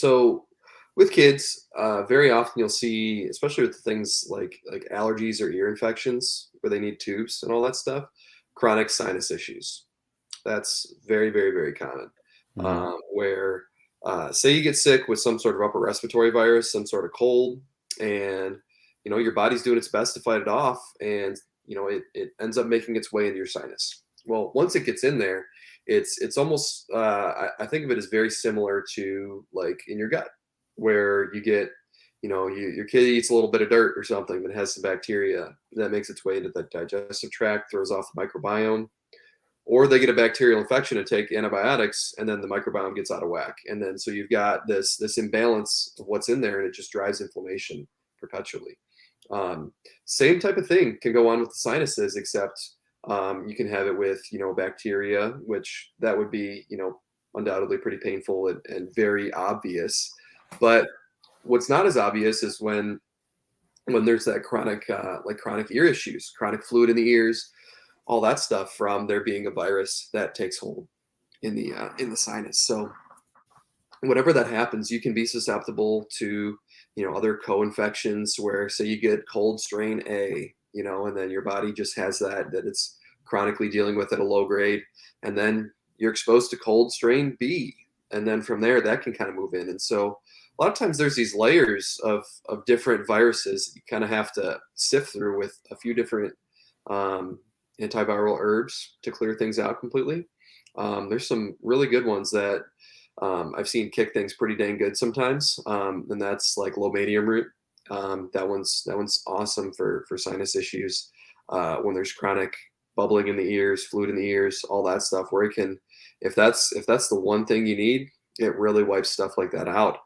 So with kids, very often you'll see, especially with things like allergies or ear infections, where they need tubes and all that stuff, chronic sinus issues. That's very, very, very common. Hmm. Where say you get sick with some sort of upper respiratory virus, some sort of cold, and your body's doing its best to fight it off, and it ends up making its way into your sinus. Well, once it gets in there, it's almost I think of it as very similar to like in your gut, where you get your kid eats a little bit of dirt or something that has some bacteria that makes its way into the digestive tract, throws off the microbiome, or they get a bacterial infection and take antibiotics, and then the microbiome gets out of whack, and then so you've got this imbalance of what's in there, and it just drives inflammation perpetually. um, Same type of thing can go on with the sinuses, except you can have it with bacteria, which that would be undoubtedly pretty painful and very obvious. But what's not as obvious is when there's that chronic like chronic ear issues, chronic fluid in the ears, all that stuff from there being a virus that takes hold in the sinus. So whenever that happens, you can be susceptible to other co-infections, where say you get cold strain A, and then your body just has that it's chronically dealing with at a low grade, and then you're exposed to cold strain B, and then from there that can kind of move in. And so a lot of times there's these layers of different viruses you kind of have to sift through with a few different um, antiviral herbs to clear things out completely. There's some really good ones that I've seen kick things pretty dang good sometimes, and that's like lobanium root. That one's awesome for sinus issues, when there's chronic bubbling in the ears, fluid in the ears, all that stuff. Where it can, if that's the one thing you need, it really wipes stuff like that out.